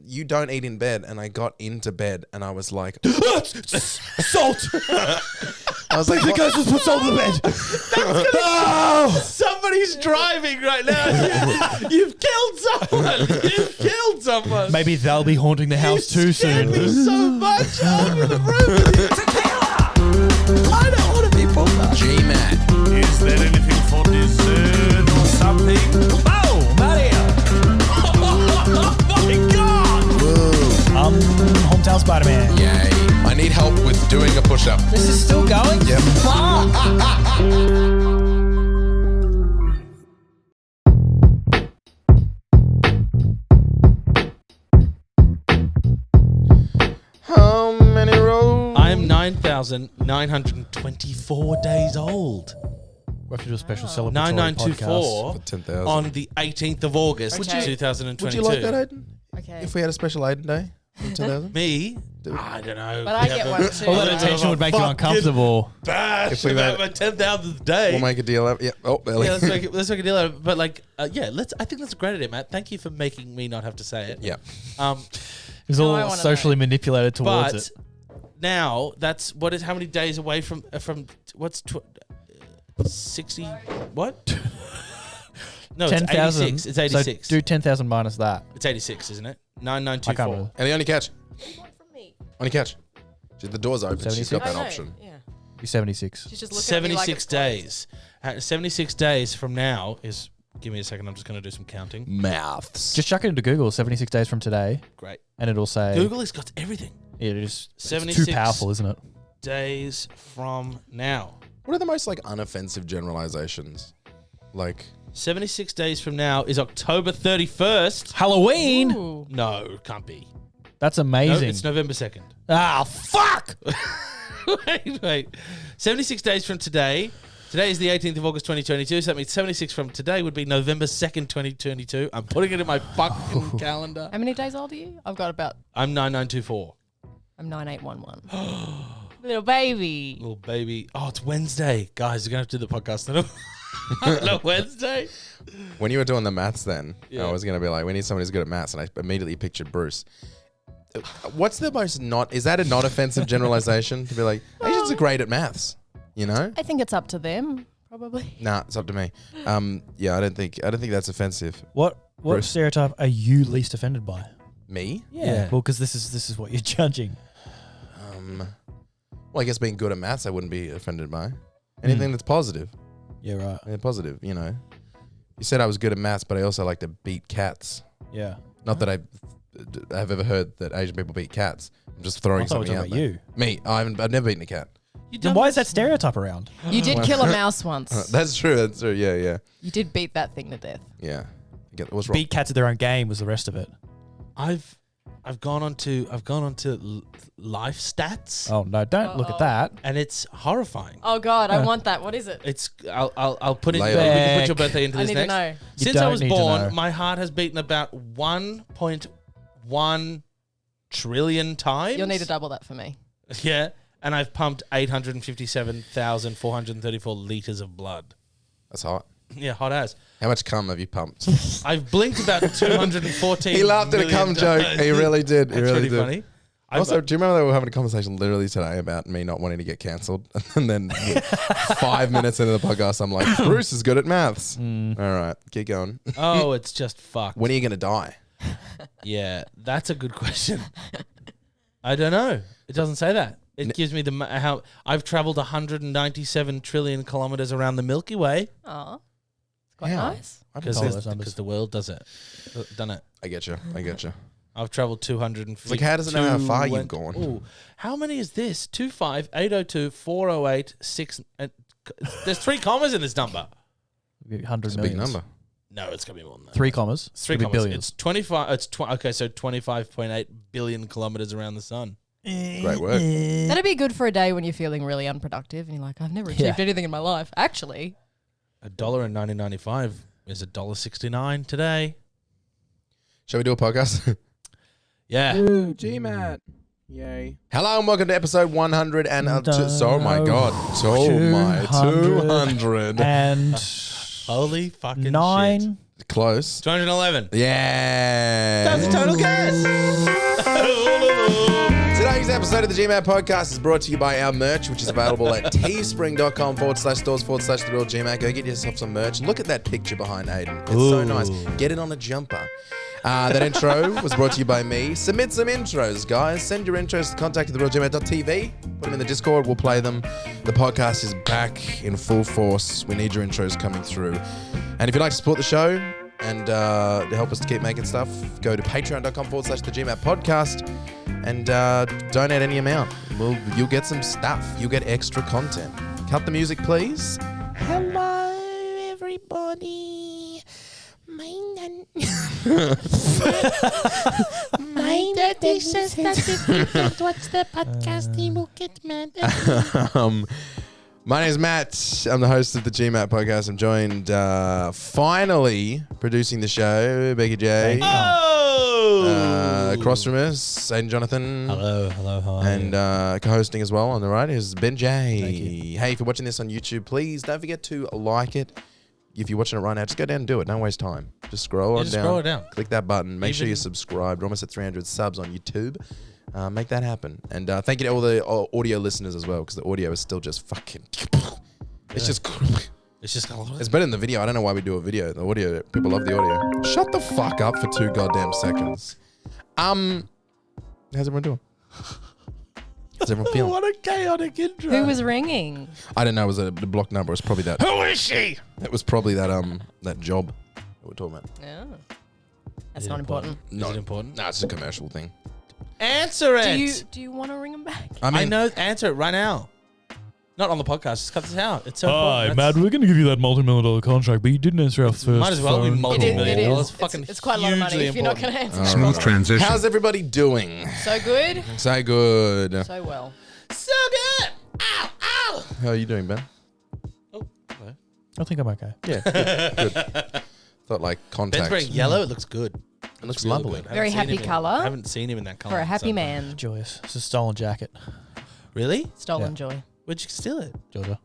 you don't eat in bed, and I got into bed, and I was like, Salt. I was like, The guys just put salt in the bed. Somebody's driving right now. You've killed someone. You've killed someone. Maybe they'll be haunting the house too soon. Me so much over the room. Tequila. I don't want to be pulled up. GMat. Is there anything for dessert or something? Oh, Mario! Oh my God! Woo. Hometown Spider-Man. Yay. I need help with doing a push-up. This is still going? Yep. How many rows? I am 9,924 days old. We have to do a special celebratory 9924 For 10,000. on the 18th of August, Okay. 2022. Would you like that, Aidan? Okay. If we had a special Aidan day for 10,000? Me? I don't know. But I get one too. All that attention would make you uncomfortable. Bash If we about made- my 10,000th day. We'll make a deal out. Yeah. Oh, Ellie. Yeah, let's make a deal out of it. But like, yeah, I think that's a great idea, Matt. Thank you for making me not have to say it. Yeah. It's No, I all wanna socially manipulated towards But it. now that's how many days away from what's 60 what? No, it's 10,000. 86. It's 86. So do 10,000 minus that. It's 86, isn't it? I can't 9924. remember. Ellie, on your couch. What from me? On your couch. The door's open. She's got 76? that I know, option. Yeah. Be 76. She's just looking at me like 76 it's closed. days. 76 days from now is. Give me a second. I'm just going to do some counting. Mouths. Just chuck it into Google, 76 days from today, Great. and it'll say... Google has got everything. It is it's 76 too powerful, isn't it? Days from now. What are the most like unoffensive generalizations? Like 76 days from now is October 31st. Halloween! Ooh. No, can't be. That's No, amazing. it's November 2nd. Ah, fuck! wait. 76 days from today. Today is the 18th of August 2022, so that means 76 from today would be November 2nd, 2022. I'm putting it in my fucking calendar. How many days old are you? I've got about. I'm 9924. I'm 9811. Little baby. Little baby. Oh, it's Wednesday. Guys, you're going to have to do the podcast on a Wednesday. when you were doing the maths then, Yeah. I was going to be like, we need someone who's good at maths. And I immediately pictured Bruce. What's the most is that a not offensive generalization? To be like, Asians are great at maths, you know? I think it's up to them, probably. Nah, it's up to me. Yeah, I don't think that's offensive. What Bruce. stereotype are you least offended by? Me? Yeah. Well, because this is what you're judging. Well, I guess being good at maths, I wouldn't be offended by. Anything that's positive. Yeah, right. Yeah, positive, you know. You said I was good at maths, but I also like to beat cats. Yeah. Not that I have ever heard that Asian people beat cats. I'm just throwing I thought we something were out talking there. about you. Me, I've never beaten a cat. Then why is that stereotype around? You did kill a mouse once. That's true. That's true. Yeah. You did beat that thing to death. Yeah. What's wrong? Beat cats at their own game was the rest of it. I've gone on to life stats, Oh no! Don't look at that. and it's horrifying. Oh God, I want that. What is it? It's I'll put it. We Later. can put your birthday into I this need to next. know. You Since I don't was need to know. born, my heart has beaten about 1.1 trillion times. You'll need to double that for me. Yeah, and I've pumped 857,434 liters of blood. That's hot. Yeah, hot as. How much cum have you pumped? I've blinked about 214. He laughed at a cum joke. He really did. He That's really pretty did. funny. Also, do you remember they were having a conversation literally today about me not wanting to get cancelled? And then 5 minutes into the podcast, I'm like, Bruce is good at maths. All right, keep going. Oh, it's just fucked. When are you going to die? Yeah, that's a good question. I don't know. It doesn't say that. It gives me how I've traveled 197 trillion kilometers around the Milky Way Oh, it's quite How? nice. I haven't told those because numbers. the world does it. Done it. I get you. I've traveled 250. Like, how does it know how far you've gone? Ooh, how many is this? 25, 802, 408, 6. There's 3 commas in this number. 100 It's a big millions. number. No, it's gonna be more than that. 3 commas. It's 3 Could be commas. billions. It's 25. Okay, so 25.8 billion kilometers around the sun. Great work. That'd be good for a day when you're feeling really unproductive and you're like, I've never achieved Yeah. anything in my life. Actually, $1 in 1995 is $1.69 today. Shall we do a podcast? Yeah. Ooh, GMat. Yay. Hello and welcome to episode 100 and oh my god. Oh my 200. And Holy fucking 9. shit. Close. 211. Yeah. That's a total guess. episode of the GMat podcast is brought to you by our merch, which is available at teespring.com/stores/therealgmat. Go get yourself some merch. Look at that picture behind Aidan. It's so nice. Get it on a jumper. That intro was brought to you by me. Submit some intros, guys. Send your intros to contact@therealgmat.tv. Put them in the Discord. We'll play them. The podcast is back in full force. We need your intros coming through. And if you'd like to support the show and to help us to keep making stuff, go to patreon.com/theGMat podcast and donate any amount. You'll get some stuff. You'll get extra content. Cut the music, please. Hello, everybody. My daddy says that if you don't watch the podcast, he will get mad at me. My name is Matt. I'm the host of the GMat podcast. I'm joined, finally, producing the show, Becky J. Across from us, Aidan Jonathan. Hello, hi. And co-hosting as well on the right is Ben J. Hey, if you're watching this on YouTube, please don't forget to like it. If you're watching it right now, just go down and do it. Don't waste time. Just scroll on down. Scroll it down. Click that button. Make sure you're subscribed. We're almost at 300 subs on YouTube. Make that happen. And thank you to all the audio listeners as well, because the audio is still just fucking... It's just... It's better than the video. I don't know why we do a video. The audio, people love the audio. Shut the fuck up for 2 goddamn seconds. How's everyone doing? How's everyone feeling? What a chaotic intro. Who was ringing? I didn't know it was the block number. It was probably that. Who is she? It was probably that that job that we're talking about. Yeah. That's not important. Is it important? No, it's a commercial thing. Answer it. Do you want to ring him back? I know. Answer it right now. Not on the podcast. Just cut this out. It's so Hi, important. Matt, we're going to give you that multi-million-dollar contract, but you didn't answer our first Might as well be phone multi-million It dollars. is. Fucking It's quite a lot of money hugely if you're not going important. to answer. Smooth transition. How's everybody doing? So good. So good. So well. So good. Ow, ow. How are you doing, Ben? Oh, hello. I think I'm okay. Yeah, good. Thought like Ben's contacts. wearing yellow. It looks good. It looks Really lovely. good. Very Haven't seen happy him colour. I haven't seen him in that color For a happy man. Joyous. It's a stolen jacket. Really? Stolen Yeah. joy. Where'd you steal it? Georgia.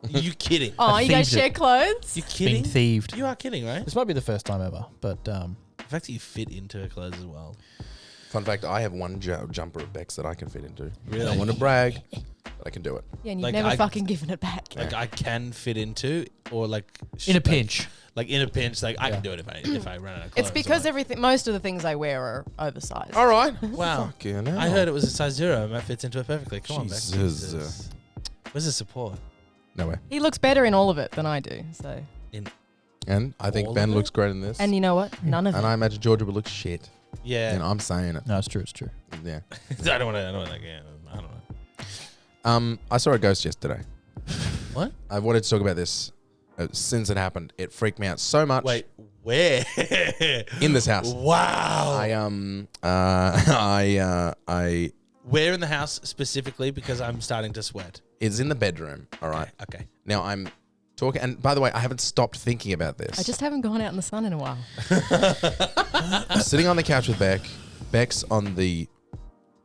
You kidding? Oh, you guys thieved it. share clothes? You Been kidding? thieved. You are kidding, right? This might be the first time ever, but The fact that you fit into her clothes as well. Fun fact, I have one jumper of Beck's that I can fit into. Really? I don't want to brag, but I can do it. Yeah, and you've Like, never I- fucking given it back. Like I can fit into, or like in a pinch. Like in a pinch, like I Yeah. can do it if I run out of clothes. It's because or most of the things I wear are oversized. All right. Wow. Fucking hell. I heard it was a size 0 and that fits into it perfectly. Come on, Beck. Jesus. Where's the support? No way. He looks better in all of it than I do. So, And I think All Ben of it? looks great in this. and you know what? None of And it. I imagine Georgia would look shit. Yeah. And I'm saying it. No, it's true. It's true. Yeah. I don't want to. I don't know. I saw a ghost yesterday. What? I wanted to talk about this since it happened. It freaked me out so much. Wait, where? In this house. Wow. I Where in the house specifically? Because I'm starting to sweat. it's in the bedroom. All right. Okay. Now I'm talking, and by the way, I haven't stopped thinking about this. I just haven't gone out in the sun in a while. I'm sitting on the couch with Beck. Beck's on the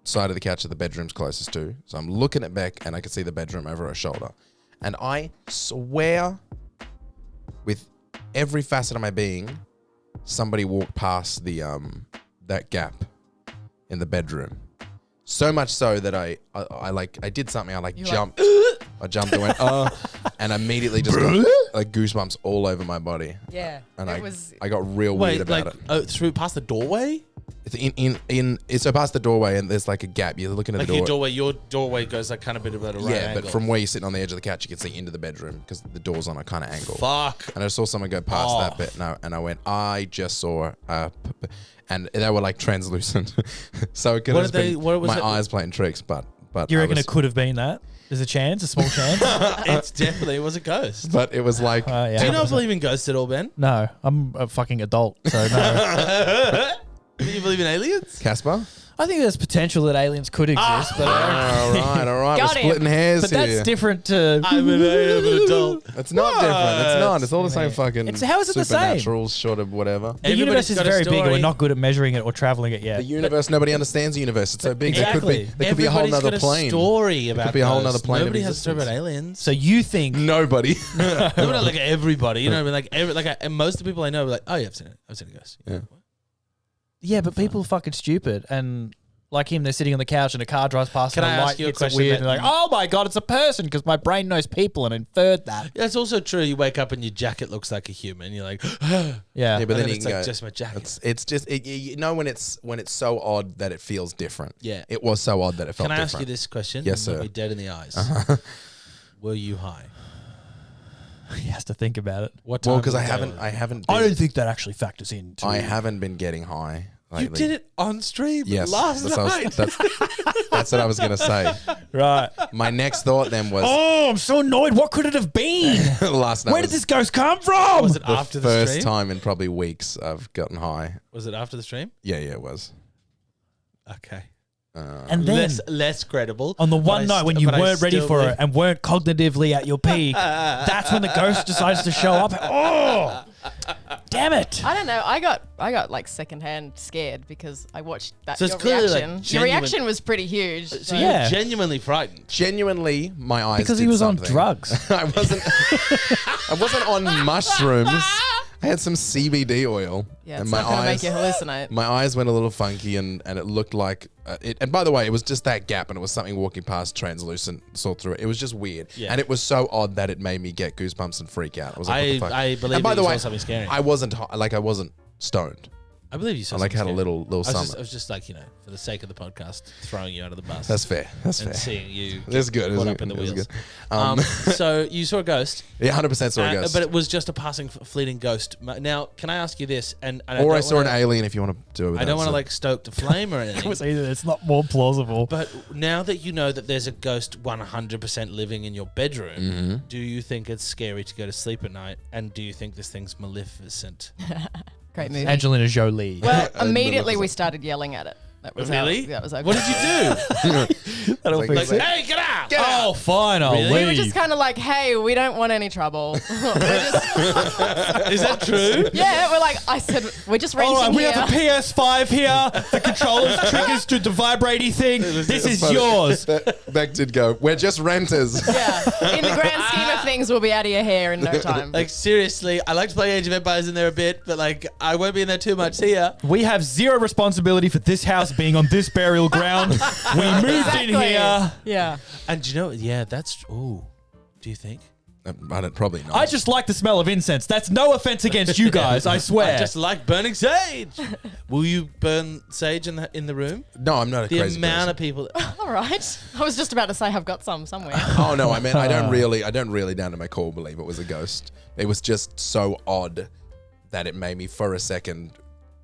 side of the couch that the bedroom's closest to. So I'm looking at Beck, and I can see the bedroom over her shoulder. And I swear, with every facet of my being, somebody walked past the that gap in the bedroom. So much so that I did something. I jumped. I jumped and went, and immediately just got like goosebumps all over my body. Yeah. And it was. I got real weird Wait, about like it. through past the doorway? It's it's so past the doorway, and there's like a gap. You're looking at Like the door. your doorway goes like kind of a bit of at a right Yeah, angle. but from where you're sitting on the edge of the couch, you can see into the bedroom because the door's on a kind of angle. Fuck. And I saw someone go past Oh. that bit, and I went, I just saw, and they were like translucent. So it could What have did they- been what was my it? eyes playing tricks, but You I reckon was- it could have been that? There's a chance, a small chance. It's definitely it was a ghost. But it was like, Yeah. Do you not believe in ghosts at all, Ben? No, I'm a fucking adult, so no. Do you believe in aliens? Casper. I think there's potential that aliens could exist, but All right. We're Got him. splitting hairs but here. that's different to. I'm an adult. It's not different. It's not. It's all the same fucking. How is it the same? Supernaturals, short of whatever. The universe Everybody's is got a very big, and we're story. not good at measuring it or traveling it yet. The universe, nobody understands the universe. It's so big. Exactly. There could be a whole Everybody's nother got plane. A story about could be a whole ghosts. nother plane of Nobody has a story about existence. aliens. So you think Nobody. No, but not like everybody. You know, what I mean? And most of the people I know are like, oh yeah, I've seen it. I've seen a ghost. Yeah. Yeah, but people are fucking stupid, and Like him, they're sitting on the couch and a car drives past Can and I the ask light you a hits it question weird about- and they're like, oh my God, it's a person because my brain knows people and inferred that. That's also true. You wake up and your jacket looks like a human. You're like, Yeah. Yeah, but then you it's can like go, just my jacket. it's just you know when it's so odd that it feels different. Yeah. It was so odd that it felt Can I different. ask you this question? Yes, And look sir. me dead in the eyes. Were you high? He has to think about it. What time? Well, because of I the day haven't was it? I haven't I been, don't think that actually factors in. I haven't been getting high lately. You did it on stream Yes, last that's what I night. was- that's what I was gonna say. Right. My next thought then was Oh, I'm so annoyed. What could it have been? last night. Where did was this ghost come from? Was it the after the first stream? time in probably weeks I've gotten high? Was it after the stream? Yeah, it was. Okay. And then Less credible. on the but one I night st- when you but I weren't ready still for believe- it and weren't cognitively at your peak, that's when the ghost decides to show up. Oh, damn it. I don't know. I got like secondhand scared because I watched that. So it's your clearly, like, reaction. Your genuine- reaction was pretty huge. So Yeah. you're genuinely frightened. Genuinely, my eyes Because did he was on something. drugs. I wasn't on mushrooms. I had some CBD oil. Yeah, and it's my not gonna eyes make you hallucinate. my eyes went a little funky and it looked like it. And by the way, it was just that gap and it was something walking past translucent, saw through it. It was just weird. Yeah. And it was so odd that it made me get goosebumps and freak out. I was like, what the fuck? I believe And by that the you way, saw something scary. I wasn't I wasn't stoned. I believe you saw I like something had a scary. little I summer. was just like, for the sake of the podcast, throwing you out of the bus. That's fair. That's and fair. seeing you That's good. caught It was up in the good. It was wheels. good. So you saw a ghost, Yeah, 100% saw a ghost. but it was just a passing, fleeting ghost. Now, can I ask you this? And I or I don't saw wanna- an alien if you want to do it with I don't want to to like stoke the flame or anything. It's not more plausible. But now that you know that there's a ghost 100% living in your bedroom, Mm-hmm. do you think it's scary to go to sleep at night? And do you think this thing's maleficent? Great movie. Angelina Jolie. Well, immediately we started yelling at it. That was Really? That was okay. What did you do? That'll Like- fix Like, it. hey, get out! Oh, fine, I'll Really? We were leave. just kind of like, hey, we don't want any trouble. Is that true? Yeah, we're like, I said, we're just renting All right, we here. have a PS5 here. The controllers triggers to the vibratey thing. This is yours. Beck did go, we're just renters. Yeah, in the grand scheme of things, we'll be out of your hair in no time. Like, seriously, I like to play Age of Empires in there a bit, but like, I won't be in there too much here. We have zero responsibility for this house being on this burial ground. We moved in here. Yeah. And do you know, yeah, that's, ooh, do you think? I don't, probably not. I just like the smell of incense. That's no offense against you guys, I swear. I just like burning sage. Will you burn sage in the room? no, I'm not a The crazy amount person. of people. All right. I was just about to say I've got some somewhere. Oh no, I mean I don't really down to my core believe it was a ghost. It was just so odd that it made me for a second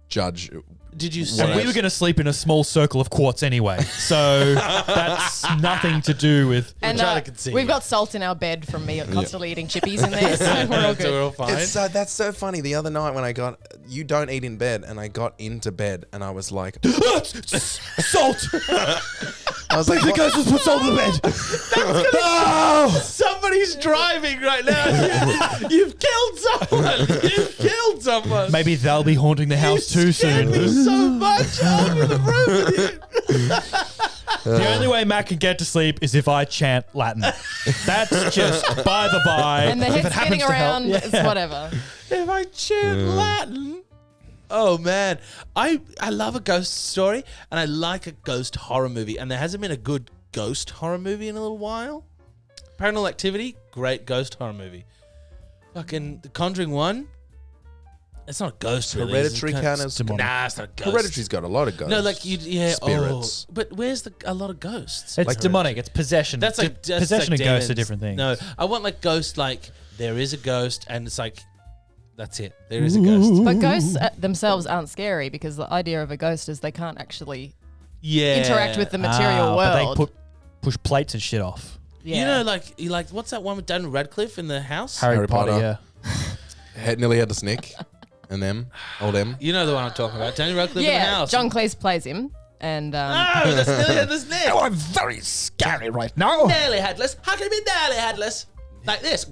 judge. Did you And say? we were going to sleep in a small circle of quartz anyway. So that's nothing to do with... And trying to conceive. we've got salt in our bed from me constantly eating chippies in there, so we're all So we're all good. fine. It's that's so funny. The other night when you don't eat in bed, and I got into bed and I was like, Salt! I was like, The ghost has put salt in the bed. Oh! Somebody's driving right now. You've killed someone. You've killed someone. Maybe they'll be haunting the house too scared soon. me so much. I'm in the room with you. The only way Matt can get to sleep is if I chant Latin. That's just by the by. And the If it head's happens spinning to help- around, Yeah. it's whatever. If I chant Latin. Oh man, I love a ghost story and I like a ghost horror movie, and there hasn't been a good ghost horror movie in a little while. Paranormal Activity, great ghost horror movie. Fucking The Conjuring 1. It's not a ghost. Really. Hereditary It's count as demonic. Nah, it's not a ghost. Hereditary's got a lot of ghosts. No, like yeah, spirits. Oh, but where's a lot of ghosts? It's Like demonic. It's possession. That's like that's possession like and ghosts are demons. different things. No, I want like ghost. Like there is a ghost, and it's like that's it. There is a ghost. But ghosts themselves aren't scary because the idea of a ghost is they can't actually Yeah, interact with the material But they world. push plates and shit off. Yeah. You know, like what's that one with Daniel Radcliffe in the house? Harry Potter, Potter. yeah. Nearly had the snick, and them, all them. You know the one I'm talking about. Daniel Radcliffe in the yeah, house. John Cleese plays him. And Oh, that's nearly had this neck. I'm very scary right now. Nearly headless. How can it be nearly headless? Like this.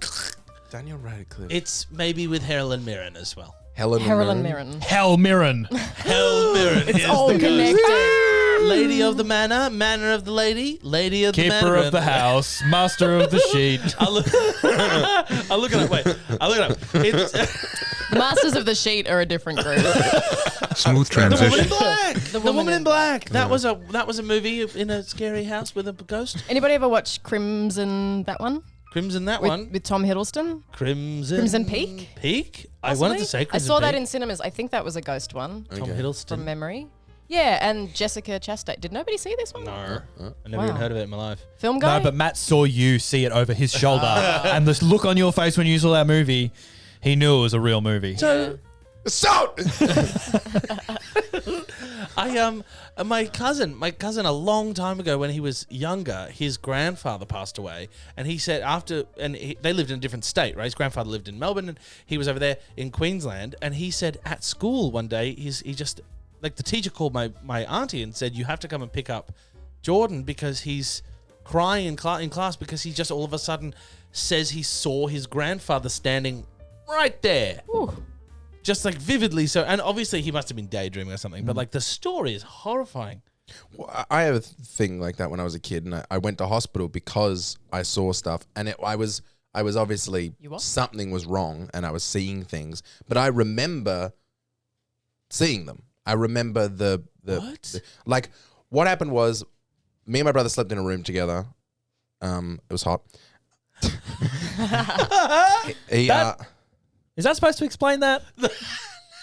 Daniel Radcliffe. It's maybe with Helen Mirren as well. Helen Mirren. Hell Mirren. Helen Mirren is All the ghost. connected. Lady of the manor, manor of the lady, lady of the Keeper manor. of the house, master of the sheet. I'll look it up. Wait, I'll look it up. It's The Masters of the Sheet are a different group. The Woman Smooth in transition. Black. The The Woman Woman in in Black. That was a movie in a scary house with a ghost. Anybody ever watch Crimson, that one? Crimson, that one. With Tom Hiddleston? Crimson Peak? Peak? I wanted to say I Crimson saw that Peak. in cinemas. I think that was a ghost one Tom Okay. Hiddleston. from memory. Yeah, and Jessica Chastain. Did nobody see this one? No. I never Wow. even heard of it in my life. Film guy? No, but Matt saw you see it over his shoulder, and the look on your face when you saw that movie, he knew it was a real movie. So Assault! my cousin a long time ago when he was younger, his grandfather passed away, and he said they lived in a different state, right? His grandfather lived in Melbourne, and he was over there in Queensland, and he said at school one day he just like the teacher called my auntie and said, you have to come and pick up Jordan because he's crying in class because he just all of a sudden says he saw his grandfather standing right there. Ooh. Just like vividly so, and obviously he must have been daydreaming or something, but like the story is horrifying. Well, I have a thing like that when I was a kid, and I went to hospital because I saw stuff, and I was obviously You what? something was wrong, and I was seeing things, but I remember seeing them. I remember What? What happened was, me and my brother slept in a room together. It was hot. he Is that supposed to explain that?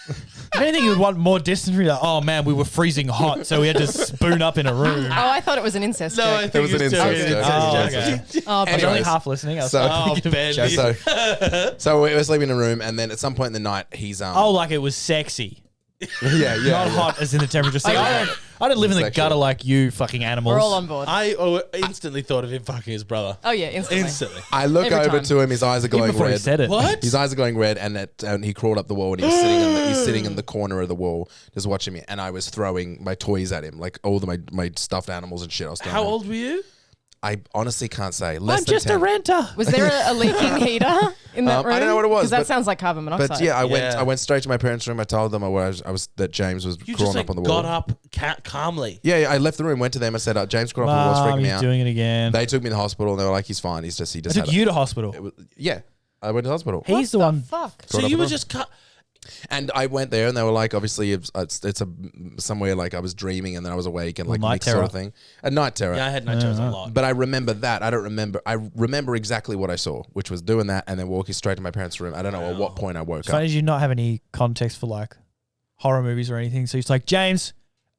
If anything, you would want more distance from you. Like, oh man, we were freezing hot, so we had to spoon up in a room. Oh, I thought it was an incest No, I joke. think was an it's incest joking. joke. Oh, Yes. okay. Oh, I was only Anyways. half listening. I was So- like, Oh, Ben. so we were sleeping in a room, and then at some point in the night, he's oh, like it was sexy. yeah. Not hot as in the temperature. See, I don't live in the Sexual. gutter like you fucking animals. We're all on board. I instantly thought of him fucking his brother. Oh, yeah, instantly. Instantly. I look Every over time. to him. His eyes are Even glowing before he red. said it. What? His eyes are glowing red, and he crawled up the wall, and he's sitting in the corner of the wall, just watching me. And I was throwing my toys at him, like all my stuffed animals and shit. I was throwing How at him. old were you? I honestly can't say. I'm Less than just 10. a renter. Was there a leaking heater in that room? I don't know what it was, Because that but- sounds like carbon monoxide. But yeah, Yeah. I went straight to my parents' room. I told them that James was You crawling just like up on the wall. got up calmly. Yeah, I left the room, went to them, I said, James crawled up on the wall, it's freaking me he's out. doing it again. They took me to the hospital, and they were like, he's fine. He just I had took you to hospital. yeah, I went to the hospital. He's the one. Fuck. So Crawled up you on were the- just cut. And I went there, and they were like, obviously, it's somewhere like I was dreaming, and then I was awake, and like night mixed sort of terror. thing. A night terror. Yeah, I had night terrors a lot. But I remember that. I don't remember. I remember exactly what I saw, which was doing that and then walking straight to my parents' room. I don't know at what point I woke Funny up. as you not have any context for like horror movies or anything. So he's like, James,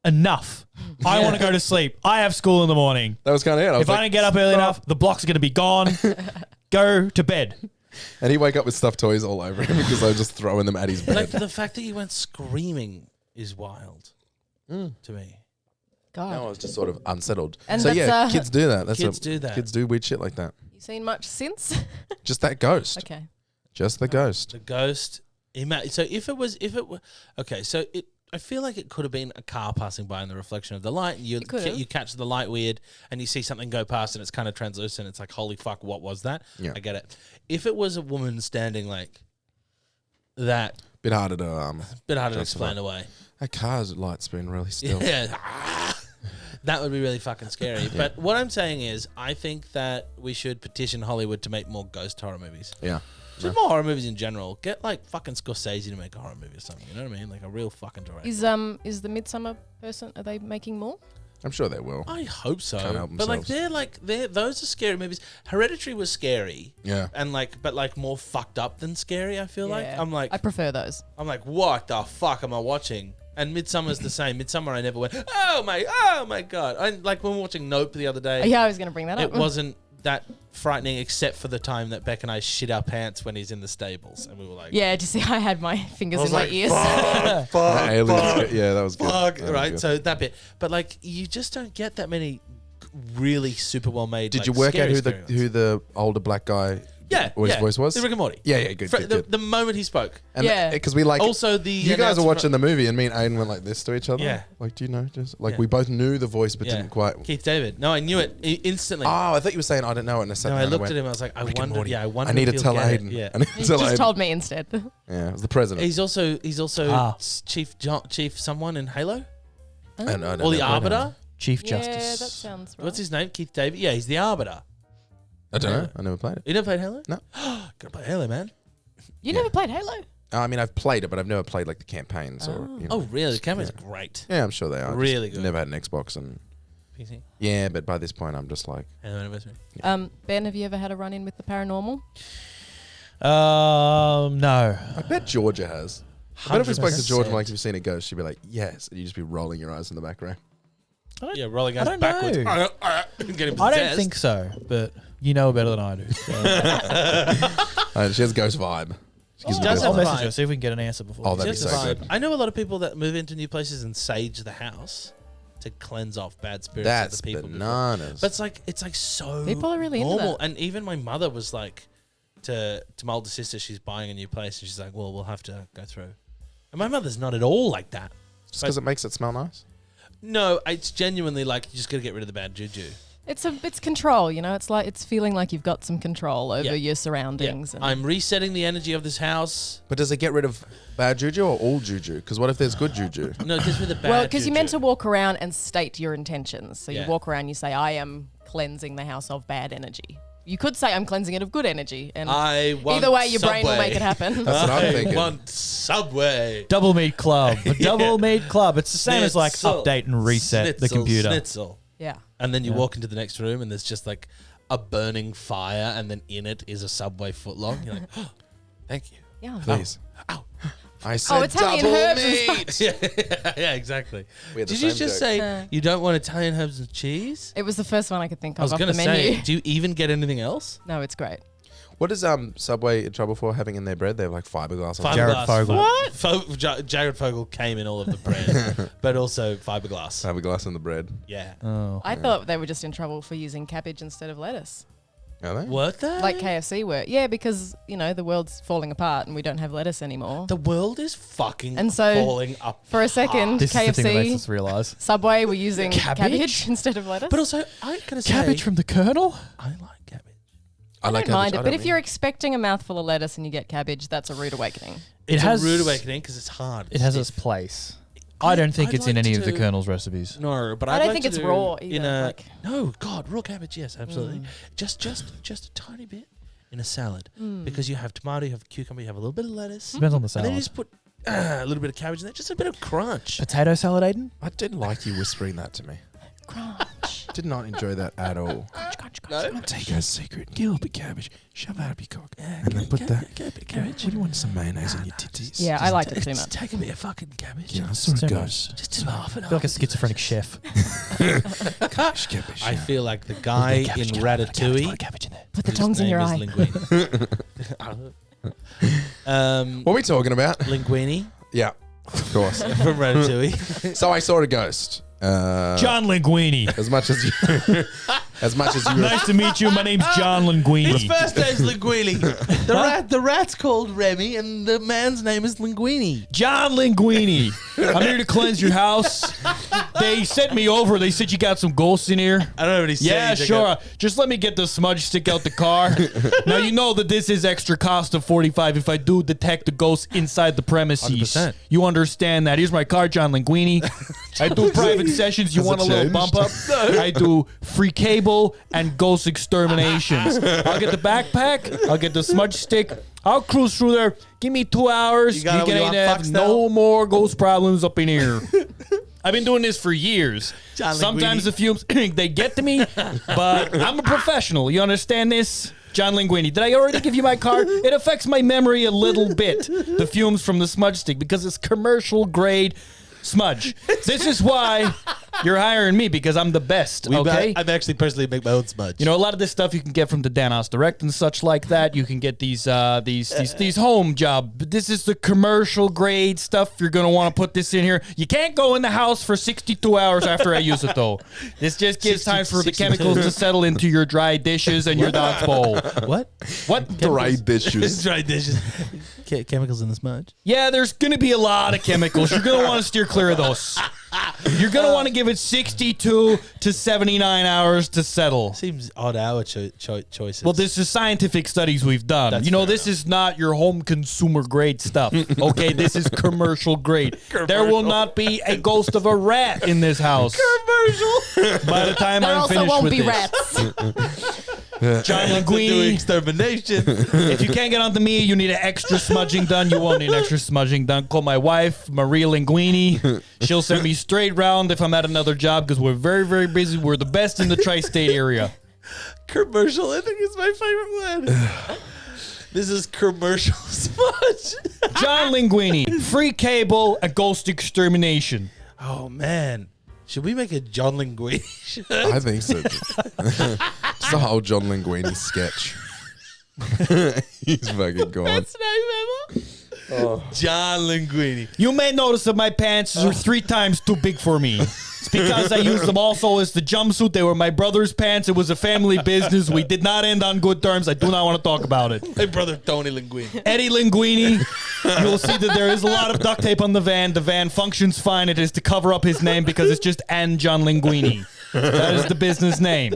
enough. I want to go to sleep. I have school in the morning. That was kind of it. If I don't get up early enough, the block's going to be gone. Go to bed. And he wake up with stuffed toys all over him because I was just throwing them at his bed. Like the fact that you went screaming is wild to me. God. No, I was just sort of unsettled. And So that's, yeah, kids do that. kids do that. Kids do weird shit like that. You seen much since? Just that ghost. Okay. Just the ghost. The ghost. So if it were okay, so I feel like it could have been a car passing by in the reflection of the light. And you could have. you catch the light weird, and you see something go past, and it's kind of translucent. It's like, holy fuck, what was that? Yeah. I get it. If it was a woman standing like that, Bit harder to bit harder to Justify. explain away. that car's light's been really still. Yeah. That would be really fucking scary. But what I'm saying is, I think that we should petition Hollywood to make more ghost horror movies. Yeah. Just more horror movies in general. Get like fucking Scorsese to make a horror movie or something. You know what I mean? Like a real fucking director. Is the Midsummer person? Are they making more? I'm sure they will. I hope so. Can't help But themselves. those are scary movies. Hereditary was scary. Yeah. And but more fucked up than scary, I feel like. Yeah. I'm like I prefer those. what the fuck am I watching? And Midsummer's the same. Midsummer I never went, oh my god. I like when we were watching Nope the other day. Yeah, I was going to bring that up. It wasn't that frightening except for the time that Beck and I shit our pants when he's in the stables and we were like, Yeah, just see, I had my fingers in my ears. That alien's good. Yeah, that was good. fuck, That was right? good. So that bit. But like you just don't get that many really super well made. Did you work out who the older black guy what his voice was? The Rick and Morty. Yeah, good, good, good. The moment he spoke. And Yeah. because we like Also the you guys are announcement- watching the movie, and me and Aidan went like this to each other. Yeah. Like, do you know? Just like Yeah. we both knew the voice, but Yeah. didn't quite. Keith David. No, I knew it instantly. Oh, I thought you were saying I don't know it. And I sat No, down I and looked went, at him. I was like, I Rick and wonder. Morty. Yeah, I wonder. I need if to he'll tell get it. Aidan. Yeah. I need to He tell just Aidan. told me instead. Yeah, it was the president. He's also Ah. chief someone in Halo And I don't or the know. Arbiter. Chief Yeah, Justice. that sounds right. What's his name? Keith David. Yeah, he's the Arbiter. I don't know. I never played it. You never played Halo? No. Gotta play Halo, man. You never played Halo? I mean, I've played it, but I've never played like the campaigns or. You know. Oh, really? The campaign's great. Yeah, I'm sure they are. Really Just good. Never had an Xbox and. PC. Yeah, but by this point, I'm just like. Anniversary. Ben, have you ever had a run-in with the paranormal? No. I bet Georgia has. I bet if we spoke to Georgia, 100%. like, have you seen a ghost? She'd be like, yes. And you'd just be rolling your eyes in the background. Yeah, rolling I eyes don't backwards. know. Getting I don't possessed. think so, but you know better than I do. So. She has ghost vibe. She gives me does ghost I'll have vibe. message vibe. her, see if we can get an answer before. Oh, that'd be Just so a vibe. good. I know a lot of people that move into new places and sage the house to cleanse off bad spirits of That's the people. before. bananas. But it's like so People are really into normal. that. And even my mother was like to my older sister, she's buying a new place and she's like, well, we'll have to go through. And my mother's not at all like that. just because it makes it smell nice? No, it's genuinely like you just got to get rid of the bad juju. It's control, you know. It's feeling like you've got some control over Yeah. your surroundings. And I'm resetting the energy of this house. But does it get rid of bad juju or all juju? Because what if there's good juju? No, just with the bad well, because you're meant to juju. walk around and state your intentions. So Yeah. you walk around, you say, "I am cleansing the house of bad energy." You could say, "I'm cleansing it of good energy," and I want either way, your brain will Subway. make it happen. That's what I'm thinking. I want Subway. Double Meat Club. Double Meat Club. It's the same as like Schnitzel. update and reset the Schnitzel, computer. Schnitzel. Yeah. And then you Yeah. walk into the next room and there's just like a burning fire and then in it is a Subway footlong. You're like, oh, thank you. Yeah. Please. Ow. I said Italian double herbs and meat. Yeah, exactly. We had the Did you same just joke. say you don't want Italian herbs and cheese? It was the first one I could think I of was off going the to menu. say, do you even get anything else? No, it's great. What is Subway in trouble for having in their bread? They have like fiberglass on it. Jared Fiberglass. Fogle. What? Jared Fogle came in all of the bread, but also fiberglass. Fiberglass in the bread. Yeah. Oh. I thought they were just in trouble for using cabbage instead of lettuce, Are they? What the? like KFC were. Yeah, because the world's falling apart and we don't have lettuce anymore. The world is fucking And so, falling up. For a second, This is the thing that makes KFC, us realize. Subway were using Cabbage? cabbage instead of lettuce. But also, I gotta say, Cabbage from the Colonel? I like cabbage. I like don't mind cabbage. it, but if you're expecting a mouthful of lettuce and you get cabbage, that's a rude awakening. It's has- a rude awakening because it's hard. It has Stiff. its place. I don't think I'd it's in like any of the to- Colonel's recipes. No, but I I'd don't like think to it's do raw in either, a like- no, God, raw cabbage, yes, absolutely. Just a tiny bit in a salad because you have tomato, you have cucumber, you have a little bit of lettuce, Depends on the and then salad. you just put a little bit of cabbage in there, just a bit of crunch. Potato salad, Aidan? I didn't like you whispering that to me. Crunch. Did not enjoy that at all. No? Take a secret. Get a little bit of cabbage. Shove that up your cock. And then put that. Cabbage. What do you want? Some mayonnaise on your titties? Yeah, I liked it too much. Take a bit of fucking cabbage. Yeah, I saw Too it much. goes. Just half an I feel like a schizophrenic chef. Cabbage. I feel like the guy in Ratatouille. Cabbage in there. Put the whose tongs in your name eye. is Linguini. What are we talking about? Linguini Yeah, of course. from Ratatouille. So I saw a ghost. John Linguini. As much as you, as much as you. Nice to meet you. My name's John Linguini. His first name's Linguini. The rat's called Remy, and the man's name is Linguini. John Linguini. I'm here to cleanse your house. They sent me over. They said you got some ghosts in here. I don't know what he said. Yeah, He's like sure. Just let me get the smudge stick out the car. Now you know that this is extra cost of $45 if I do detect the ghost inside the premises. 100%. You understand that? Here's my car, John Linguini. I do private sessions. You Has want a it little changed? bump up? I do free cable and ghost exterminations. I'll get the backpack. I'll get the smudge stick. I'll cruise through there. Give me 2 hours. You got it when ain't you're on have Fox no now? more ghost problems up in here. I've been doing this for years. John Sometimes Linguini. the fumes they get to me, but I'm a professional. You understand this? John Linguini, did I already give you my card? It affects my memory a little bit. The fumes from the smudge stick because it's commercial grade smudge. This is why you're hiring me because I'm the best. Okay. I've actually personally make my own smudge. You know, a lot of this stuff you can get from the Dan House Direct and such like that. You can get these home job. But this is the commercial grade stuff. You're gonna want to put this in here. You can't go in the house for 62 hours after I use it though. This just gives time for the 62. chemicals to settle into your dry dishes and your dog's bowl. what? What? Dry dishes. Dry dishes. Chemicals in the smudge. Yeah, there's gonna be a lot of chemicals. You're gonna want to steer clear of those. You're gonna want to give it 62 to 79 hours to settle. Seems odd hour choices. Well, this is scientific studies we've done. That's you know, fair this is not your home consumer grade stuff. Okay, this is commercial grade. There will not be a ghost of a rat in this house. Commercial. By the time There I'm also finished won't with be this. rats. John doing Linguini. extermination. If you can't get onto me, you need an extra smudging done. You won't need an extra smudging done. Call my wife, Maria Linguini. She'll send me straight round if I'm at another job because we're very, very busy. We're the best in the tri-state area. Commercial, I think is my favorite word. This is commercial smudge. John Linguini, free cable and ghost extermination. Oh man, should we make a John Linguini shirt? I think so. Just a whole John Linguini sketch. He's fucking gone. Best name ever. John Linguini. You may notice that my pants are 3 times too big for me. It's because I used them also as the jumpsuit. They were my brother's pants. It was a family business. We did not end on good terms. I do not want to talk about it. My brother Tony Linguini. Eddie Linguini, you'll see that there is a lot of duct tape on the van. The van functions fine. It is to cover up his name because it's just and John Linguini. That is the business name.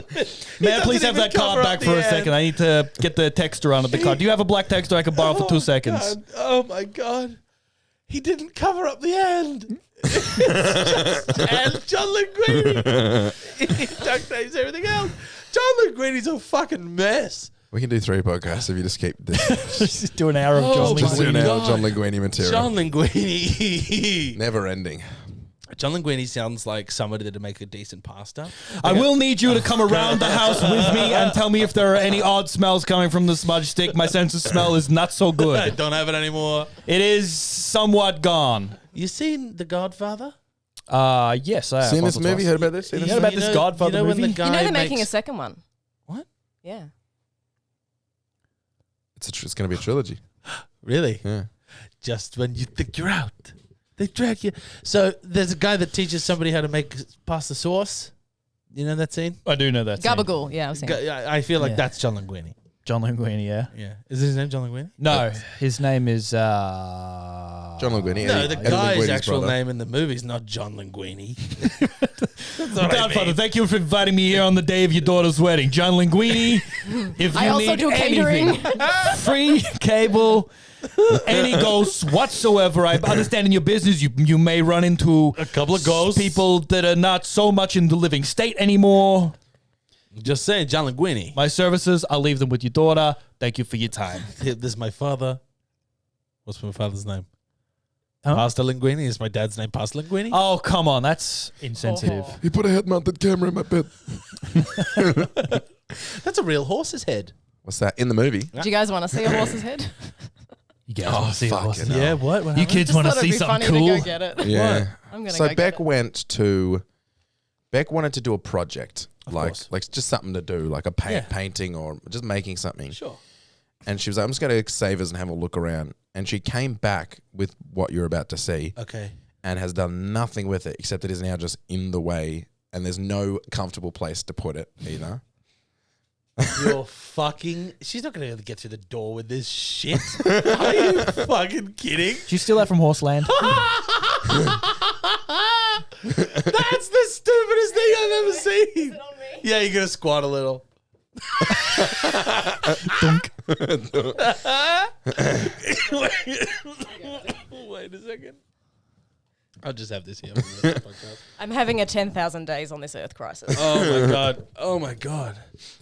May I please have that card back for a second? I need to get the texture on the card. Do you have a black texture I can borrow for 2 seconds? God. Oh my God. He didn't cover up the end. And John Linguini. He duct tapes everything else. John Linguini's a fucking mess. We can do 3 podcasts if you just keep this. Just do an hour of John Just do Linguini. an hour of God. John Linguini material. John Linguini. Never ending. John Linguini sounds like somebody that'd make a decent pasta. I will need you to come around the house with me and tell me if there are any odd smells coming from the smudge stick. My sense of smell is not so I good. don't have it anymore. It is somewhat gone. You seen The Godfather? Yes, I have. Seen this once or movie? twice. Heard about this? Seen You this heard about movie? this Godfather when movie? the You guy know they're making a makes- second one. What? Yeah. It's going to be a trilogy. Really? Yeah. Just when you think you're out, they drag you. So there's a guy that teaches somebody how to make pasta sauce. You know that scene? I do know that. scene. Gabagool. Yeah, I've seen it. I feel like Yeah. that's John Linguini. John Linguini, yeah. Yeah. Is his name John Linguini? No, his name is... John Linguini. No, Eddie- the Eddie guy's Linguini's actual brother. name in the movie is not John Linguini. That's what I Godfather, mean. thank you for inviting me here on the day of your daughter's wedding. John Linguini, if you I also need do anything, free cable, any ghosts whatsoever. I understand in your business you may run into A couple of ghosts. people that are not so much in the living state anymore. Just saying, John Linguini. My services, I'll leave them with your daughter. Thank you for your time. This is my father. What's my father's name? Huh? Pasta Linguini. Is my dad's name Pasta Linguini? Oh, come on. That's insensitive. Oh. He put a head-mounted camera in my bed. That's a real horse's head. What's that? In the movie? Do you guys want to see a horse's head? You guys want to see fucking horses? hell. Yeah, what? You kids Just want to thought it'd see be something funny cool? to go get it. Yeah. I'm gonna So go Beck get Beck wanted to do a project. course. Like just something to do, like a painting or just making something. Sure. And she was like, I'm just going to save us and have a look around. And she came back with what you're about to see Okay. and has done nothing with it except it is now just in the way and there's no comfortable place to put it either. You're fucking... She's not going to be able to get through the door with this shit. Are you fucking kidding? Do you steal that from Horseland? That's the stupidest thing I've ever seen. Yeah, you're going to squat a little. Dunk. Wait a second. I'll just have this here. For the rest of the podcast. I'm having a 10,000 days on this Earth crisis. Oh my god. Oh my god.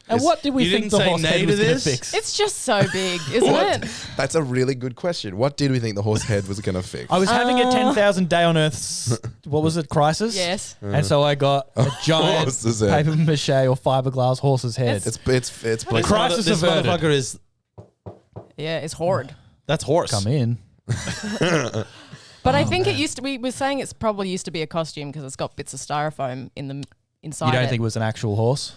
And what did we You think didn't the say horse nay head to was going to this? fix? It's just so big, isn't it? That's a really good question. What did we think the horse head was going to fix? I was having a 10,000 day on Earth's, what was it, crisis? Yes. And so I got a giant Horse's head. paper mache or fiberglass horse's head. It's This Crisis this averted. motherfucker is... Yeah, it's horrid. That's horse. Come in. But I think it used to. We were saying it's probably used to be a costume because it's got bits of styrofoam in the inside. You don't it. think it was an actual horse?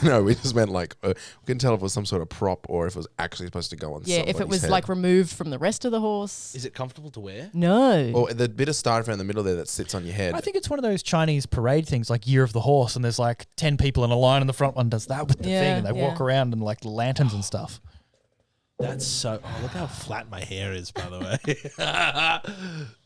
No, we just meant like, we couldn't tell if it was some sort of prop or if it was actually supposed to go on Yeah, if it somebody's was head. like removed from the rest of the horse. Is it comfortable to wear? No. Or the bit of styrofoam in the middle there that sits on your head. I think it's one of those Chinese parade things like Year of the Horse, and there's like 10 people in a line, and the front one does that with the Yeah, thing, and they yeah. walk around and like lanterns and stuff. That's so... Oh, look how flat my hair is, by the way.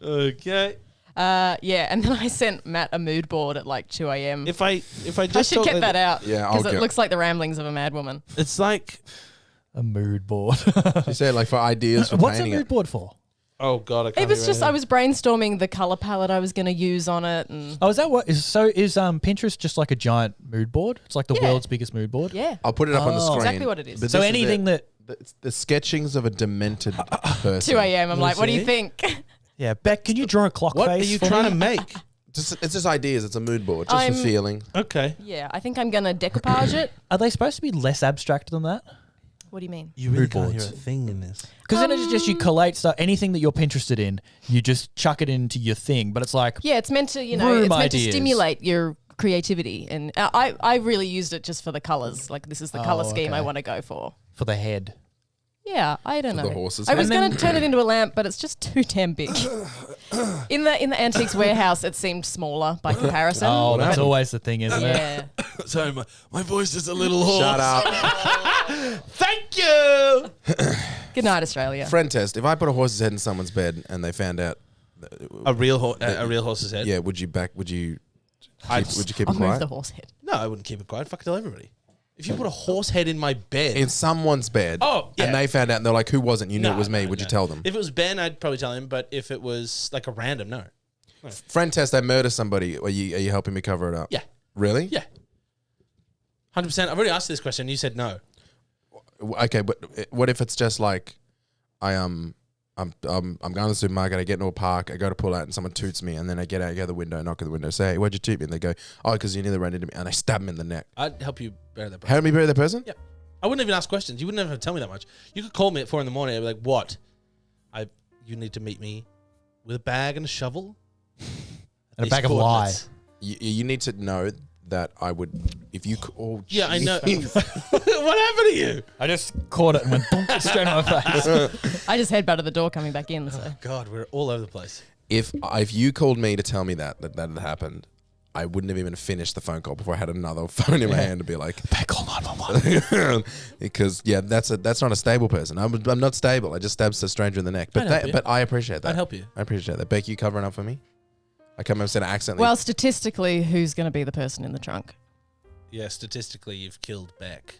Okay. Yeah, and then I sent Matt a mood board at like 2 a.m. If I I just should talk get like- that out. Yeah, I'll because it get- looks like the ramblings of a mad woman. It's like... A mood board. She said like for ideas for What's a painting mood it. board for? Oh God, I can't. It was just I was brainstorming the color palette I was going to use on it, and Oh, is that what is Pinterest just like a giant mood board? It's like the Yeah. world's biggest mood board. yeah, I'll put it up on the screen. exactly what it is. But So this is anything it. that The sketchings of a demented person. 2 a.m. I'm like, what do you see? think? Yeah, Beck, can you draw a clock What face? are you for trying me? to make? It's just ideas. It's a mood board. Just I'm- for feeling. Okay. Yeah, I think I'm going to decoupage it. Are they supposed to be less abstract than that? What do you mean? You really can't hear a thing in this. Because then it's just you collate stuff, anything that you're interested in, you just chuck it into your thing. But it's like, Yeah, it's meant to, Room it's meant ideas. to stimulate your creativity, and I really used it just for the colors. Like this is the color scheme I okay. want to go for. for the head. Yeah, I don't know. the horses' I was head. going to turn it into a lamp, but it's just too damn big. In the antiques warehouse, it seemed smaller by comparison. Oh, that's happened? always the thing, isn't it? yeah. Sorry, my voice is a little hoarse. Shut up. Thank you. Good night, Australia. Friend test. If I put a horse's head in someone's bed and they found out, A real horse's head. yeah, would you keep I'll it move quiet? the horse head. No, I wouldn't keep it quiet. Fuck, tell everybody. If you put a horse head in my bed. In someone's bed. Oh, yeah. And they found out and they're like, who wasn't? You knew No, it was me. no, Would you no. tell them? If it was Ben, I'd probably tell him. But if it was like a random, no. Friend test. I murder somebody. Are you helping me cover it up? Yeah. Really? Yeah. 100%. I've already asked this question. You said no. Okay, but what if it's just like, I'm going to the supermarket, I get into a park, I go to pull out and someone toots me and then I get out, go to the window, knock at the window, say, hey, why'd you toot me? And they go, oh, because you nearly ran into me. And I stab them in the neck. I'd help you bury that person. Help me bury the person? Yeah. I wouldn't even ask questions. You wouldn't even have to tell me that much. You could call me at 4 a.m. I'd be like, what? You need to meet me with a bag and a shovel. And a These bag of lie. coordinates. You need to know that I would, if you, oh, Yeah, I know. jeez. What happened to you? I just caught it and went boom, straight on my face. I just headbutted the door coming back in. So God, we're all over the place. If you called me to tell me that had happened, I wouldn't have even finished the phone call before I had another phone in my hand to be like, Call 911. because that's not a stable person. I'm not stable. I just stabbed a stranger in the neck. But I'd help you. but I appreciate that. I'd help you. I appreciate that. Beck, you covering up for me? I come and said accidentally. well, statistically, who's going to be the person in the trunk? Yeah, statistically, you've killed Beck.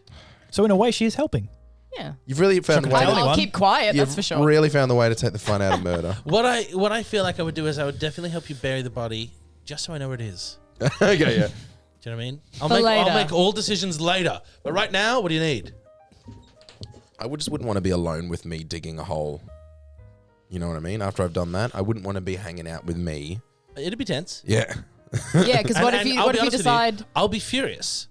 So in a way, she is helping. Yeah, you've really found the way. tell I'll anyone. keep quiet. You've That's for sure. really found the way to take the fun out of murder. What I feel like I would do is I would definitely help you bury the body, just so I know where it is. Okay, yeah. Do you know what I mean? I'll For later. make all decisions later. But right now, what do you need? I just wouldn't want to be alone with me digging a hole. You know what I mean? After I've done that, I wouldn't want to be hanging out with me. It'd be tense. Yeah. Yeah, because what And if you I'll what be if you honest with decide I'll be furious.